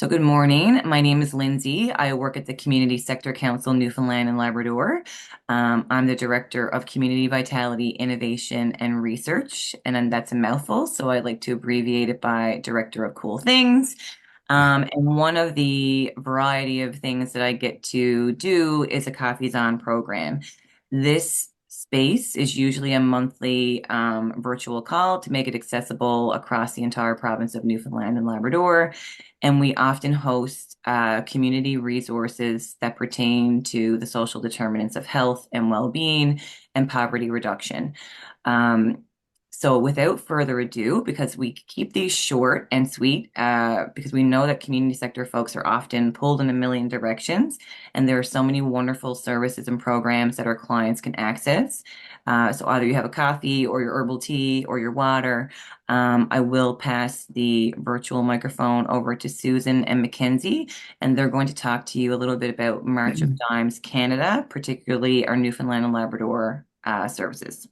So, good morning. My name is Lindsay. I work at the Community Sector Council, Newfoundland and Labrador. I'm the Director of Community Vitality, Innovation, and Research, and then that's a mouthful, so I like to abbreviate it by Director of Cool Things. And one of the variety of things that I get to do is a Coffees On program. This space is usually a monthly virtual call to make it accessible across the entire province of Newfoundland and Labrador. And we often host community resources that pertain to the social determinants of health and well-being and poverty reduction. Um, so without further ado, because we keep these short and sweet, because we know that community sector folks are often pulled in a million directions, and there are so many wonderful services and programs that our clients can access. So either you have a coffee or your herbal tea or your water. I will pass the virtual microphone over to Susan and Mackenzie, and they're going to talk to you a little bit about March of Dimes Canada, particularly our Newfoundland and Labrador services.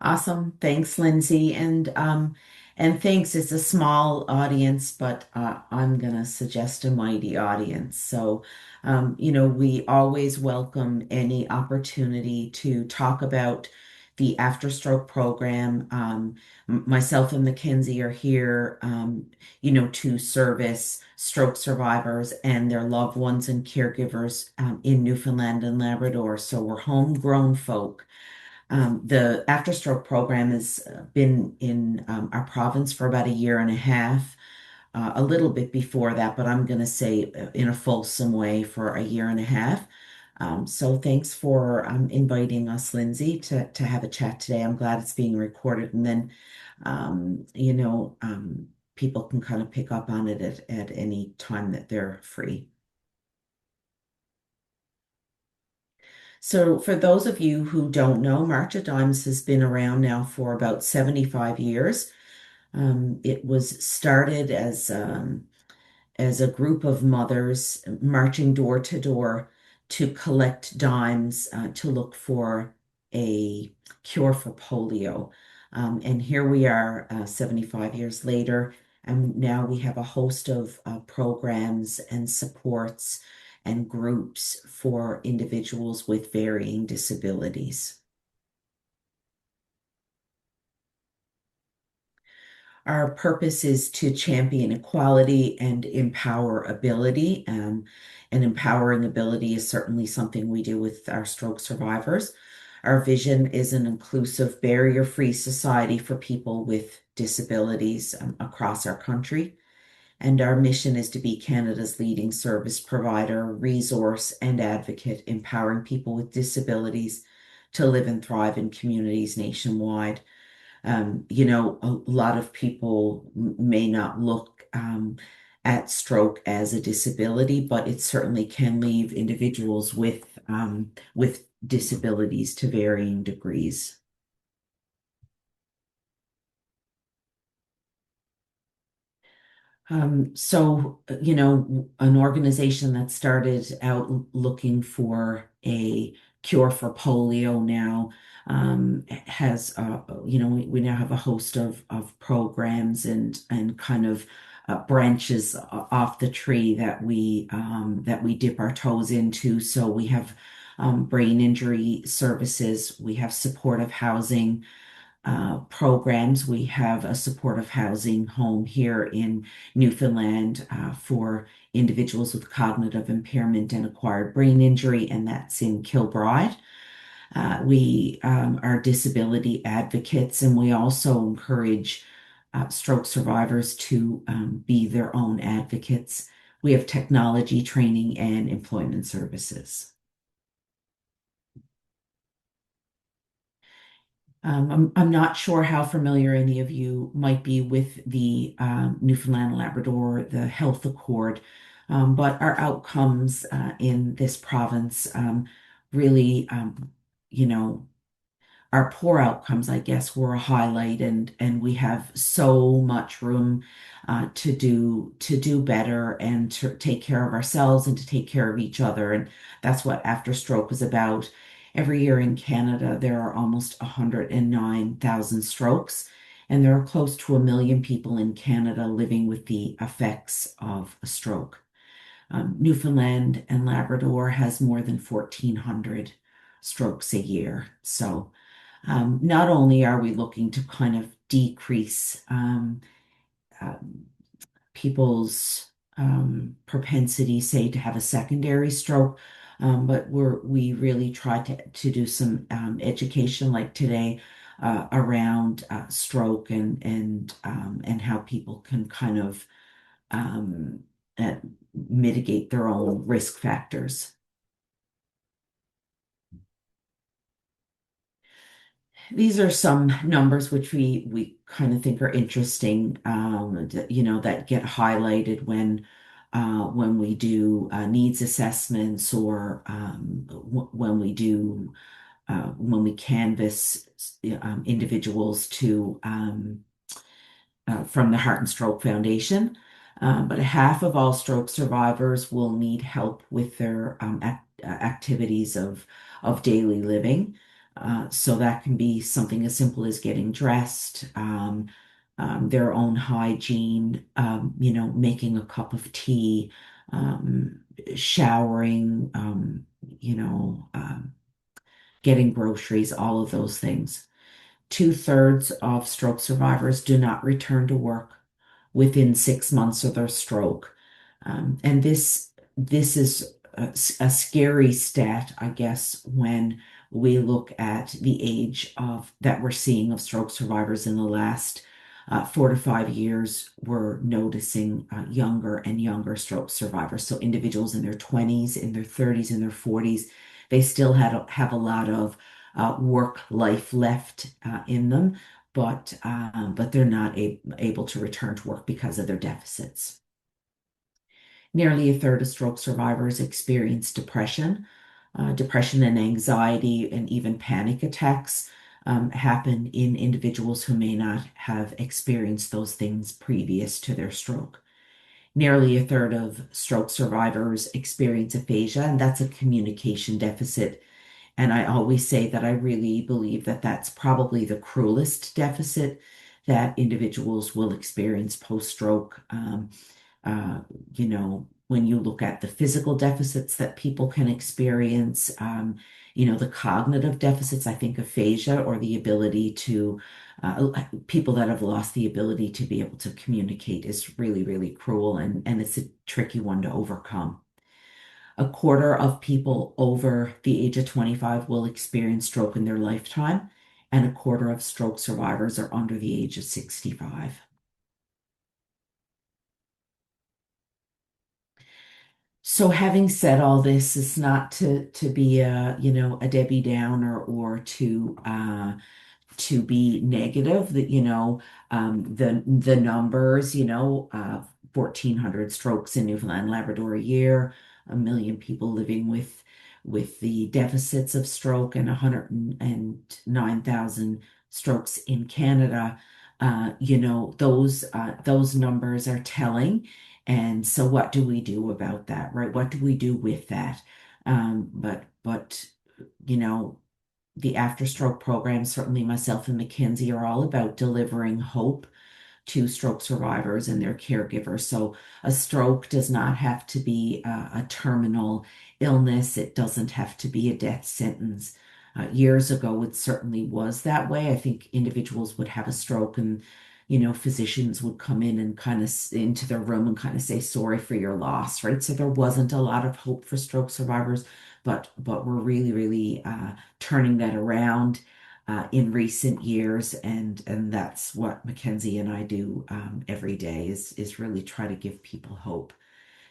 Awesome. Thanks, Lindsay. And thanks. It's a small audience, but I'm gonna suggest a mighty audience. We always welcome any opportunity to talk about the After Stroke program. Myself and Mackenzie are here, to service stroke survivors and their loved ones and caregivers in Newfoundland and Labrador. So we're homegrown folk. The After Stroke program has been in our province for about a year and a half, a little bit before that, but I'm going to say in a fulsome way for a year and a half. So thanks for inviting us, Lindsay, to have a chat today. I'm glad it's being recorded, and then people can kind of pick up on it at any time that they're free. So, for those of you who don't know, March of Dimes has been around now for about 75 years. It was started as a group of mothers marching door to door to collect dimes to look for a cure for polio. And here we are 75 years later, and now we have a host of programs and supports and groups for individuals with varying disabilities. Our purpose is to champion equality and empower ability. And empowering ability is certainly something we do with our stroke survivors. Our vision is an inclusive, barrier-free society for people with disabilities across our country. And our mission is to be Canada's leading service provider, resource, and advocate, empowering people with disabilities to live and thrive in communities nationwide. A lot of people may not look at stroke as a disability, but it certainly can leave individuals with disabilities to varying degrees. An organization that started out looking for a cure for polio now has, we now have a host of programs and kind of branches off the tree that we dip our toes into. So we have brain injury services, we have supportive housing programs. We have a supportive housing home here in Newfoundland for individuals with cognitive impairment and acquired brain injury, and that's in Kilbride. We are disability advocates, and we also encourage stroke survivors to be their own advocates. We have technology training and employment services. I'm not sure how familiar any of you might be with the Newfoundland and Labrador, the Health Accord, but our outcomes in this province really, you know, our poor outcomes, I guess, were a highlight, and we have so much room to do better and to take care of ourselves and to take care of each other, and that's what After Stroke was about. Every year in Canada, there are almost 109,000 strokes, and there are close to 1 million people in Canada living with the effects of a stroke. Newfoundland and Labrador has more than 1,400 strokes a year. So not only are we looking to kind of decrease um, people's propensity, say, to have a secondary stroke. But we really try to do some education like today around stroke and how people can kind of um, uh, mitigate their own risk factors. These are some numbers which we kind of think are interesting, that get highlighted when we do needs assessments or when we canvass individuals to from the Heart and Stroke Foundation. But half of all stroke survivors will need help with their activities of daily living. So that can be something as simple as getting dressed, their own hygiene, making a cup of tea, showering, getting groceries, all of those things. Two-thirds of stroke survivors do not return to work within 6 months of their stroke. And this is a scary stat, I guess, when we look at the age of that we're seeing of stroke survivors in the last 4 to 5 years. We're noticing younger and younger stroke survivors. So individuals in their 20s, in their 30s, in their 40s, they still have a lot of work life left in them, but they're not able to return to work because of their deficits. Nearly a third of stroke survivors experience depression. Depression and anxiety and even panic attacks happen in individuals who may not have experienced those things previous to their stroke. Nearly a third of stroke survivors experience aphasia, and that's a communication deficit. And I always say that I really believe that that's probably the cruelest deficit that individuals will experience post-stroke. Uh, when you look at the physical deficits that people can experience, the cognitive deficits, I think aphasia or the ability to, people that have lost the ability to be able to communicate is really, really cruel and it's a tricky one to overcome. A quarter of people over the age of 25 will experience stroke in their lifetime, and a quarter of stroke survivors are under the age of 65. So having said all this, it's not to be a Debbie Downer or to be negative that the numbers 1,400 strokes in Newfoundland and Labrador a year, 1 million people living with the deficits of stroke, and 109,000 strokes in Canada. Those numbers are telling. And so what do we do about that, right? What do we do with that? But you know the after stroke program, certainly myself and Mackenzie are all about delivering hope to stroke survivors and their caregivers. So a stroke does not have to be a terminal illness. It doesn't have to be a death sentence. Years ago, it certainly was that way. I think individuals would have a stroke and physicians would come in and kind of into their room and kind of say sorry for your loss, right? So there wasn't a lot of hope for stroke survivors, but we're really, really turning that around in recent years, and that's what Mackenzie and I do every day is really try to give people hope.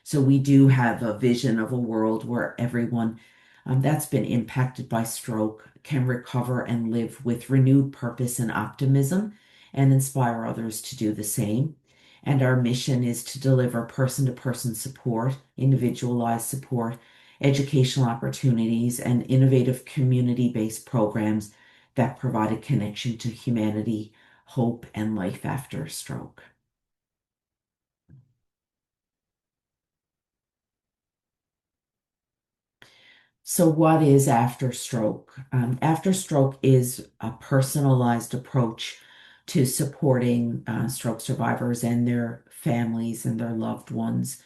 So we do have a vision of a world where everyone that's been impacted by stroke can recover and live with renewed purpose and optimism and inspire others to do the same. And our mission is to deliver person-to-person support, individualized support, educational opportunities, and innovative community-based programs that provide a connection to humanity, hope, and life after stroke. So, what is after stroke? After stroke is a personalized approach to supporting stroke survivors and their families and their loved ones.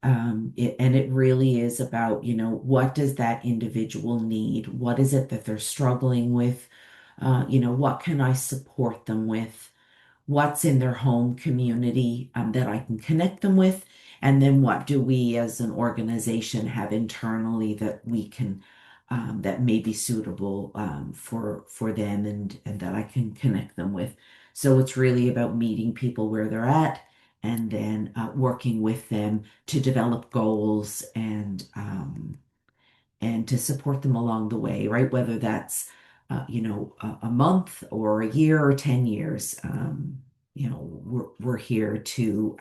And it really is about, what does that individual need? What is it that they're struggling with? What can I support them with? What's in their home community that I can connect them with, and then what do we as an organization have internally that we can that may be suitable for them and that I can connect them with. So it's really about meeting people where they're at and then working with them to develop goals and to support them along the way, right? Whether that's a month or a year or 10 years, we're here to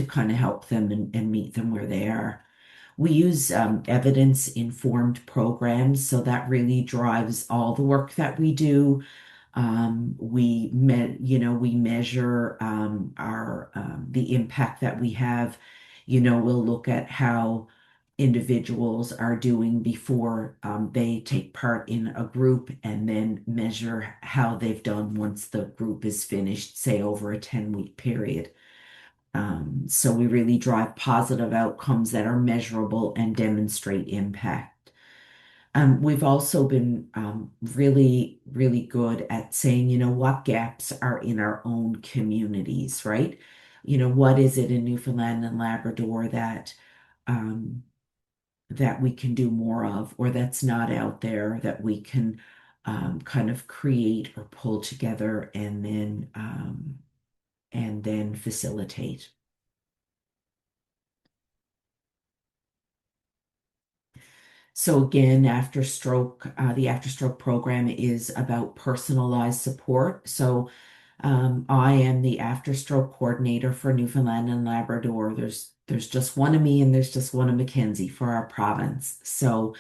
kind of help them and meet them where they are. We use evidence-informed programs, so that really drives all the work that we do. We measure our the impact that we have. We'll look at how individuals are doing before they take part in a group and then measure how they've done once the group is finished, say over a 10-week period. So we really drive positive outcomes that are measurable and demonstrate impact. We've also been really, really good at saying, what gaps are in our own communities, right? What is it in Newfoundland and Labrador um, that we can do more of, or that's not out there that we can kind of create or pull together and then facilitate. So again, the after stroke program is about personalized support. So I am the after stroke coordinator for Newfoundland and Labrador. There's just one of me and there's just one of Mackenzie for our province. So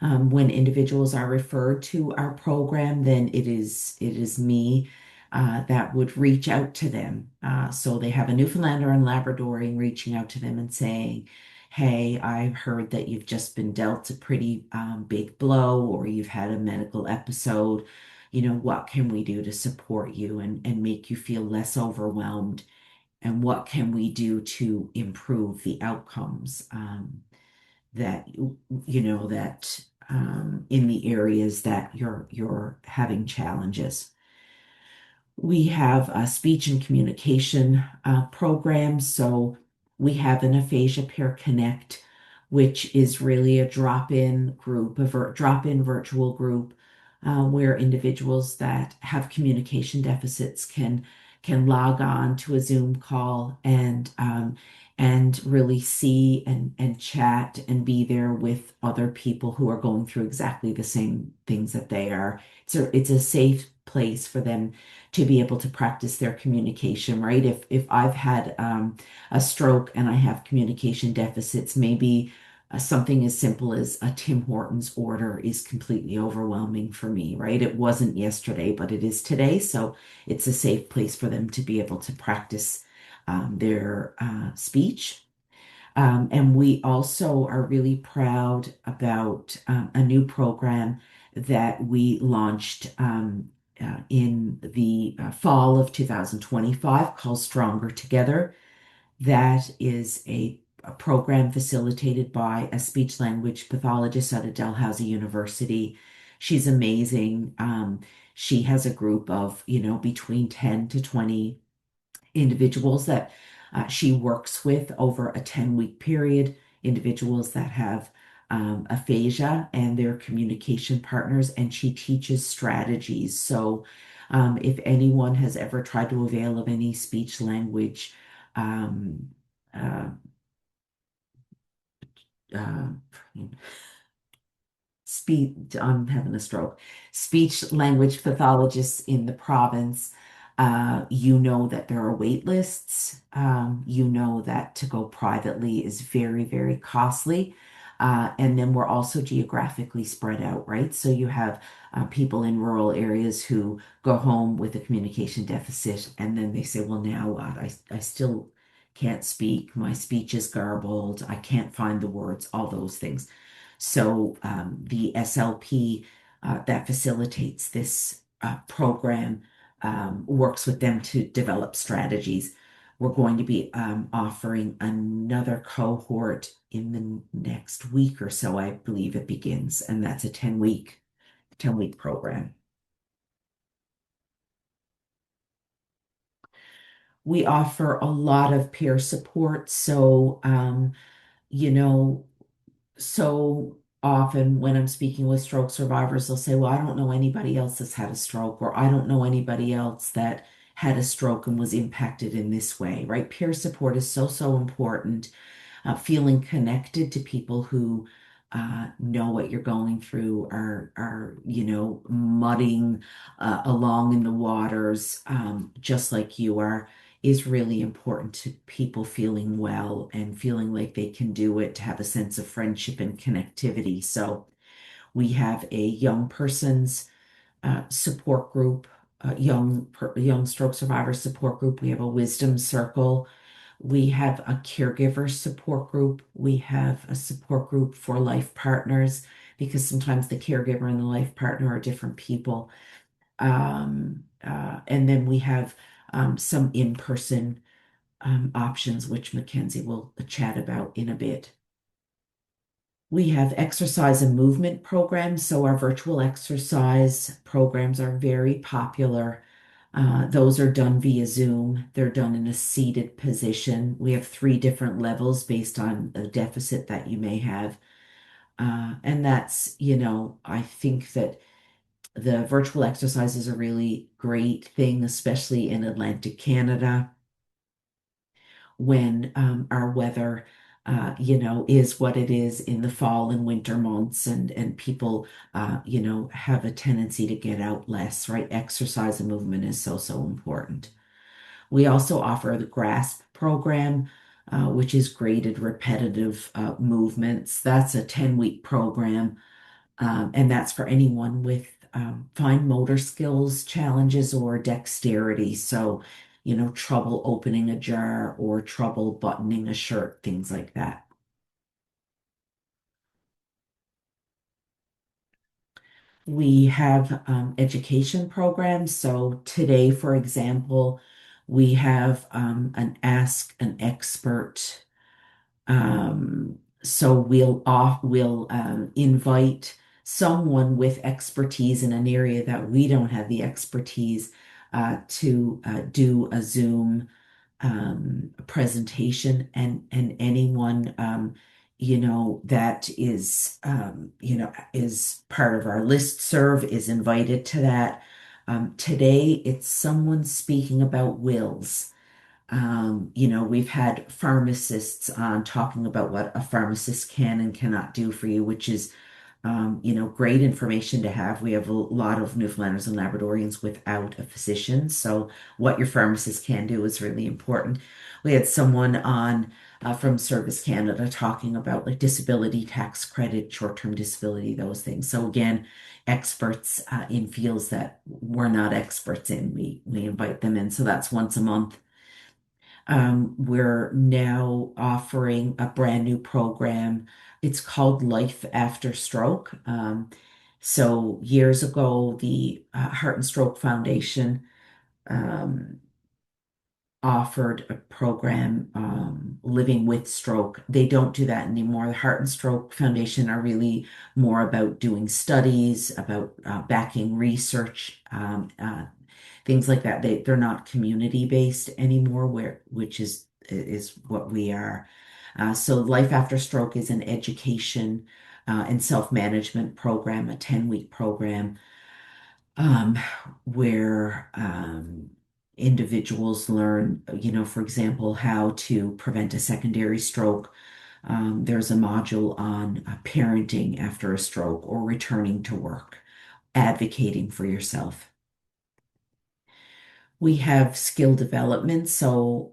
when individuals are referred to our program, then it is me that would reach out to them. So they have a Newfoundlander and Labradorian reaching out to them and saying, "Hey, I've heard that you've just been dealt a pretty big blow, or you've had a medical episode. What can we do to support you and make you feel less overwhelmed? And what can we do to improve the outcomes that in the areas that you're having challenges?" We have a speech and communication programs. So we have an Aphasia Peer Connect, which is really a drop-in group, drop-in virtual group where individuals that have communication deficits can log on to a Zoom call and really see and chat and be there with other people who are going through exactly the same things that they are. It's a safe place for them to be able to practice their communication, right? If I've had a stroke and I have communication deficits, maybe something as simple as a Tim Hortons order is completely overwhelming for me, right? It wasn't yesterday, but it is today. So it's a safe place for them to be able to practice their speech. And we also are really proud about a new program that we launched in the fall of 2025 called Stronger Together. That is a program facilitated by a speech language pathologist out of Dalhousie University. She's amazing. She has a group of, between 10 to 20 individuals that she works with over a 10-week period, individuals that have aphasia and their communication partners, and she teaches strategies. So if anyone has ever tried to avail of any speech language um, uh, uh, I'm having a stroke. Speech language pathologists in the province, you know that there are wait lists. You know that to go privately is very, very costly. And then we're also geographically spread out, right? So you have people in rural areas who go home with a communication deficit, and then they say, well, now what? I still can't speak. My speech is garbled. I can't find the words, all those things. So the SLP that facilitates this program works with them to develop strategies. We're going to be offering another cohort in the next week or so, I believe it begins, and that's a 10-week program. We offer a lot of peer support, so you know, so often when I'm speaking with stroke survivors, they'll say, well, I don't know anybody else that's had a stroke, or I don't know anybody else that had a stroke and was impacted in this way, right? Peer support is so, so important. Feeling connected to people who know what you're going through, are mudding along in the waters, just like you are, is really important to people feeling well and feeling like they can do it, to have a sense of friendship and connectivity. So we have a young person's support group, young stroke survivor support group. We have a wisdom circle. We have a caregiver support group. We have a support group for life partners, because sometimes the caregiver and the life partner are different people. And then we have some in-person options, which Mackenzie will chat about in a bit. We have exercise and movement programs. So our virtual exercise programs are very popular. Those are done via Zoom. They're done in a seated position. We have three different levels based on the deficit that you may have. And that's, I think that the virtual exercise is a really great thing, especially in Atlantic Canada, when our weather, is what it is in the fall and winter months, and people, have a tendency to get out less, right? Exercise and movement is so, so important. We also offer the GRASP program, which is graded repetitive movements. That's a 10-week program, and that's for anyone with fine motor skills challenges or dexterity. So, trouble opening a jar or trouble buttoning a shirt, things like that. We have education programs. So today, for example, we have an Ask an Expert. So we'll invite someone with expertise in an area that we don't have the expertise, to do a Zoom presentation, and anyone that is part of our list serve is invited to that. Today it's someone speaking about wills. We've had pharmacists on talking about what a pharmacist can and cannot do for you, which is, great information to have. We have a lot of Newfoundlanders and Labradorians without a physician, so what your pharmacist can do is really important. We had someone on from Service Canada talking about like disability tax credit, short-term disability, those things. So again, experts in fields that we're not experts in, we invite them in. So that's once a month. We're now offering a brand new program. It's called Life After Stroke. So years ago, the Heart and Stroke Foundation um, offered a program, Living with Stroke. They don't do that anymore. The Heart and Stroke Foundation are really more about doing studies, about backing research, things like that. They're not community based anymore, which is what we are. So Life After Stroke is an education and self-management program, a 10-week program, um, where individuals learn, for example, how to prevent a secondary stroke. There's a module on parenting after a stroke or returning to work, advocating for yourself. We have skill development, so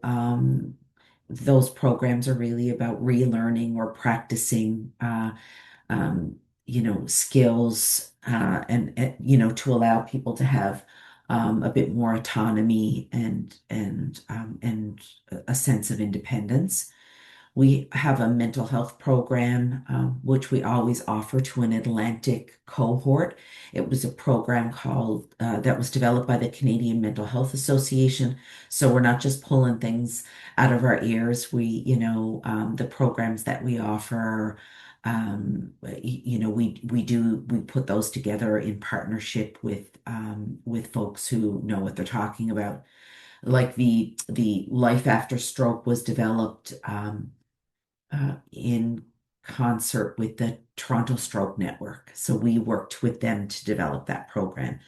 those programs are really about relearning or practicing, um, skills, and to allow people to have a bit more autonomy and a sense of independence. We have a mental health program, which we always offer to an Atlantic cohort. It was a program called that was developed by the Canadian Mental Health Association. So we're not just pulling things out of our ears. The programs that we offer, we put those together in partnership with folks who know what they're talking about. Like the Life After Stroke was developed in concert with the Toronto Stroke Network. So we worked with them to develop that program.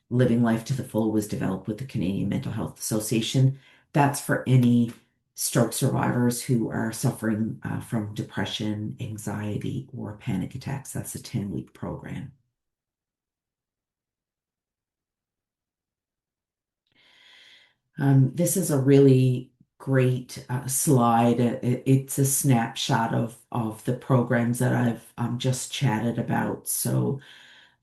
Living Life to the Full was developed with the Canadian Mental Health Association. That's for any stroke survivors who are suffering from depression, anxiety, or panic attacks. That's a 10-week program. This is a really great slide. It's a snapshot of the programs that I've just chatted about. So,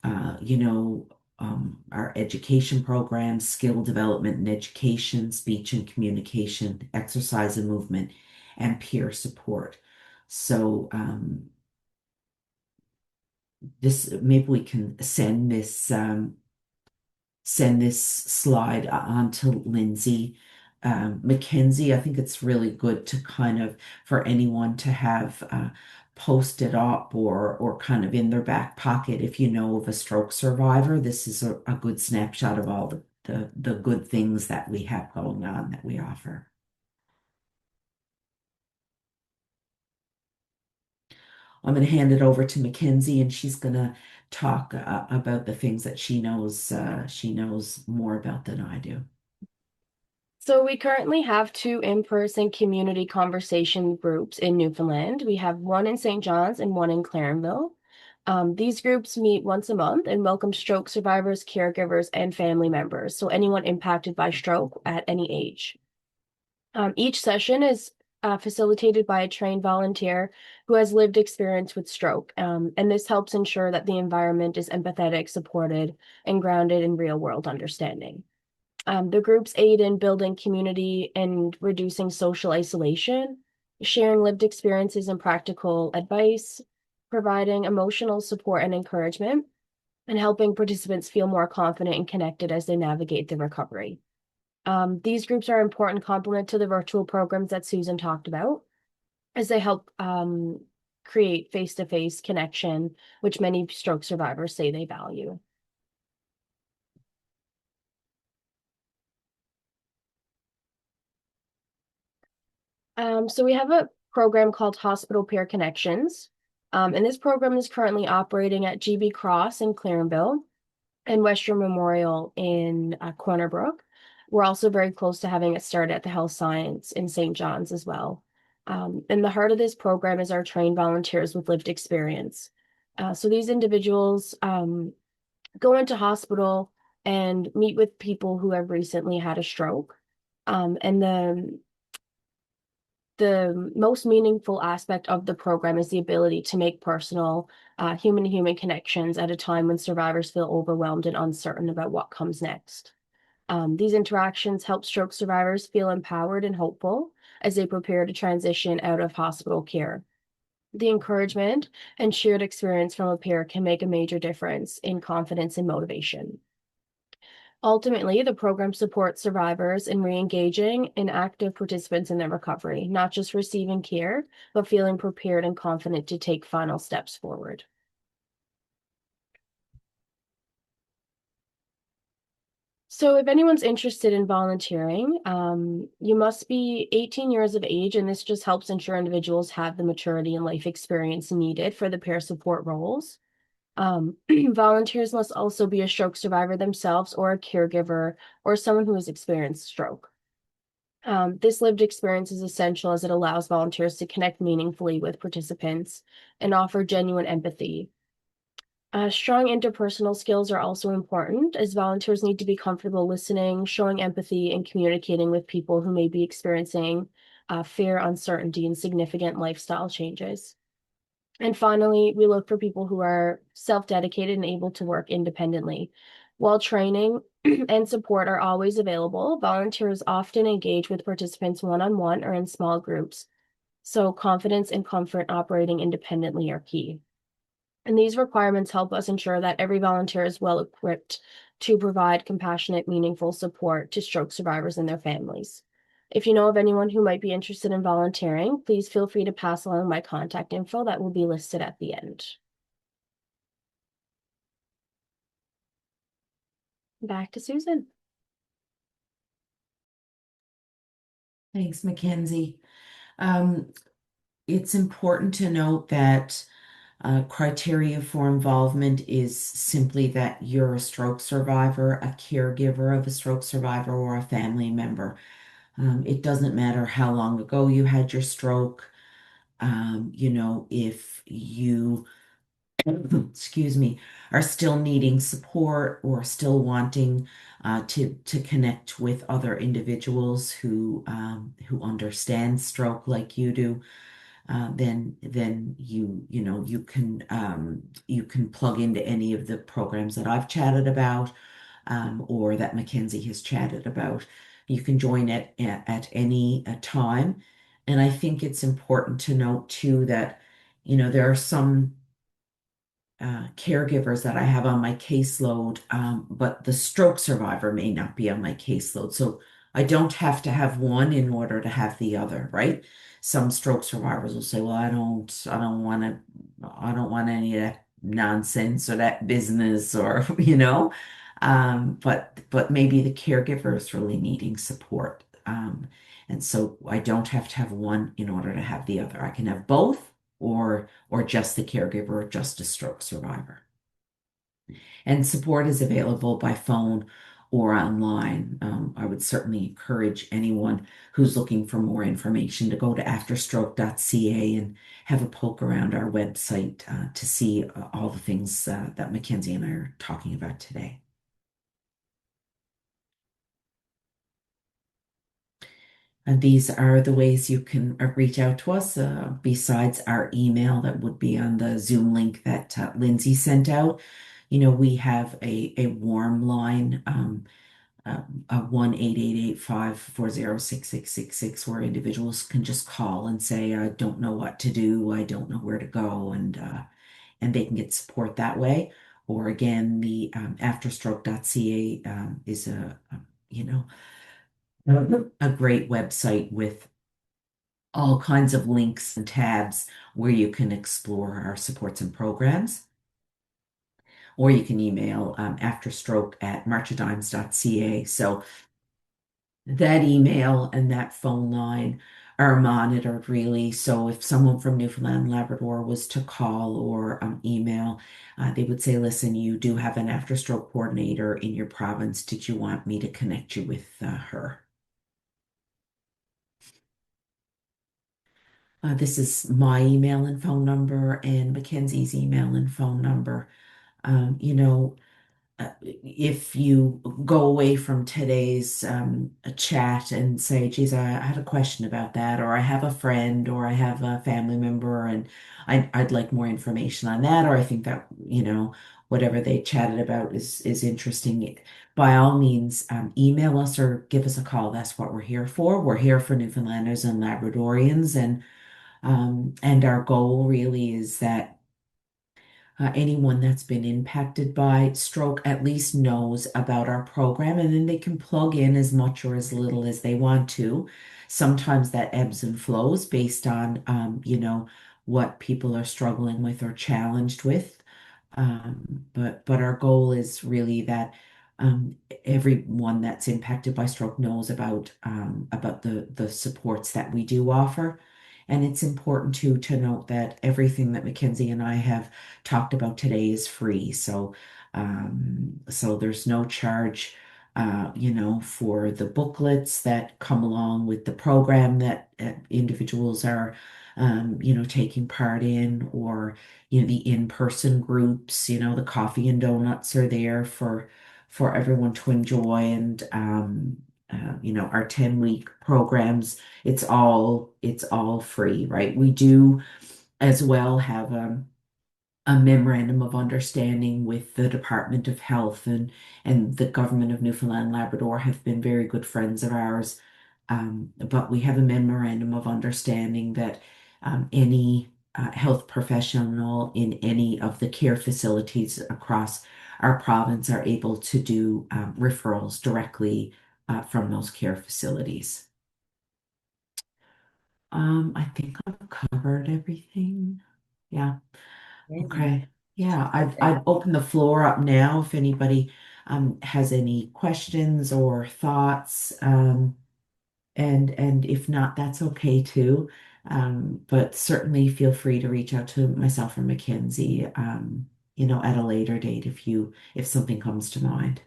our education programs, skill development and education, speech and communication, exercise and movement, and peer support. So, this maybe we can send this slide on to Lindsay. Mackenzie, I think it's really good to kind of for anyone to have posted up or kind of in their back pocket if you know of a stroke survivor. This is a good snapshot of all the good things that we have going on that we offer. I'm going to hand it over to Mackenzie, and she's going to talk about the things that she knows. She knows more about than I do. So we currently have two in-person community conversation groups in Newfoundland. We have one in St. John's and one in Clarenville. These groups meet once a month and welcome stroke survivors, caregivers, and family members, so anyone impacted by stroke at any age. Each session is facilitated by a trained volunteer who has lived experience with stroke, and this helps ensure that the environment is empathetic, supported, and grounded in real-world understanding. The groups aid in building community and reducing social isolation, sharing lived experiences and practical advice, providing emotional support and encouragement, and helping participants feel more confident and connected as they navigate the recovery. These groups are an important complement to the virtual programs that Susan talked about, as they help create face-to-face connection, which many stroke survivors say they value. So we have a program called Hospital Peer Connections. And this program is currently operating at GB Cross in Clarenville and Western Memorial in Corner Brook. We're also very close to having it start at the Health Science in St. John's as well. And the heart of this program is our trained volunteers with lived experience. So these individuals go into hospital and meet with people who have recently had a stroke. And the most meaningful aspect of the program is the ability to make personal human-to-human connections at a time when survivors feel overwhelmed and uncertain about what comes next. These interactions help stroke survivors feel empowered and hopeful as they prepare to transition out of hospital care. The encouragement and shared experience from a peer can make a major difference in confidence and motivation. Ultimately, the program supports survivors in re-engaging in active participants in their recovery, not just receiving care, but feeling prepared and confident to take final steps forward. So if anyone's interested in volunteering, you must be 18 years of age, and this just helps ensure individuals have the maturity and life experience needed for the peer support roles. Volunteers must also be a stroke survivor themselves or a caregiver or someone who has experienced stroke. This lived experience is essential as it allows volunteers to connect meaningfully with participants and offer genuine empathy. Strong interpersonal skills are also important as volunteers need to be comfortable listening, showing empathy, and communicating with people who may be experiencing fear, uncertainty, and significant lifestyle changes. And finally, we look for people who are self-dedicated and able to work independently. While training and support are always available, volunteers often engage with participants one-on-one or in small groups So confidence and comfort operating independently are key. And these requirements help us ensure that every volunteer is well equipped to provide compassionate, meaningful support to stroke survivors and their families. If you know of anyone who might be interested in volunteering, please feel free to pass along my contact info that will be listed at the end. Back to Susan. Thanks, Mackenzie. Um, it's important to note that criteria for involvement is simply that you're a stroke survivor, a caregiver of a stroke survivor, or a family member. It doesn't matter how long ago you had your stroke. If you, excuse me, are still needing support or still wanting to connect with other individuals who understand stroke like you do, then you can plug into any of the programs that I've chatted about, or that Mackenzie has chatted about. You can join at any time. And I think it's important to note too that, there are some caregivers that I have on my caseload, but the stroke survivor may not be on my caseload. So I don't have to have one in order to have the other, right? Some stroke survivors will say, well, I don't want any of that nonsense or that business or, but maybe the caregiver is really needing support. And so I don't have to have one in order to have the other. I can have both or just the caregiver or just a stroke survivor. And support is available by phone or online. I would certainly encourage anyone who's looking for more information to go to afterstroke.ca and have a poke around our website to see all the things that Mackenzie and I are talking about today. And these are the ways you can reach out to us besides our email that would be on the Zoom link that Lindsay sent out. We have a warm line, a 1-888-540-6666, where individuals can just call and say, I don't know what to do, I don't know where to go, and they can get support that way. Or again, the afterstroke.ca is you know, a great website with all kinds of links and tabs where you can explore our supports and programs. Or you can email afterstroke@marchadimes.ca. So that email and that phone line are monitored really. So if someone from Newfoundland and Labrador was to call or email, they would say, listen, you do have an after stroke coordinator in your province. Did you want me to connect you with her? This is my email and phone number and Mackenzie's email and phone number. If you go away from today's chat and say, geez, I had a question about that, or I have a friend, or I have a family member, and I'd like more information on that, or I think that, whatever they chatted about is interesting. By all means, email us or give us a call. That's what we're here for. We're here for Newfoundlanders and Labradorians, and our goal really is that anyone that's been impacted by stroke at least knows about our program, and then they can plug in as much or as little as they want to. Sometimes that ebbs and flows based on, what people are struggling with or challenged with. But our goal is really that everyone that's impacted by stroke knows about the supports that we do offer. And it's important too to note that everything that Mackenzie and I have talked about today is free. So there's no charge, for the booklets that come along with the program that individuals are, taking part in, or, the in-person groups, the coffee and donuts are there for everyone to enjoy. And, our 10-week programs, it's all free, right? We do as well have a memorandum of understanding with the Department of Health, and the government of Newfoundland and Labrador have been very good friends of ours. But we have a memorandum of understanding that any health professional in any of the care facilities across our province are able to do referrals directly from those care facilities. I think I've covered everything. Yeah. Amazing. Okay. Yeah, Perfect. I've opened the floor up now if anybody has any questions or thoughts. And if not, that's okay too. But certainly feel free to reach out to myself or Mackenzie, at a later date if something comes to mind.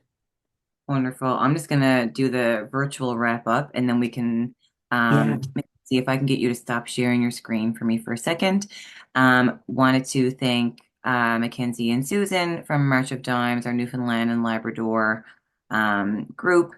Wonderful. I'm just gonna do the virtual wrap up and then we can Yeah. see if I can get you to stop sharing your screen for me for a second. Wanted to thank Mackenzie and Susan from March of Dimes, our Newfoundland and Labrador group.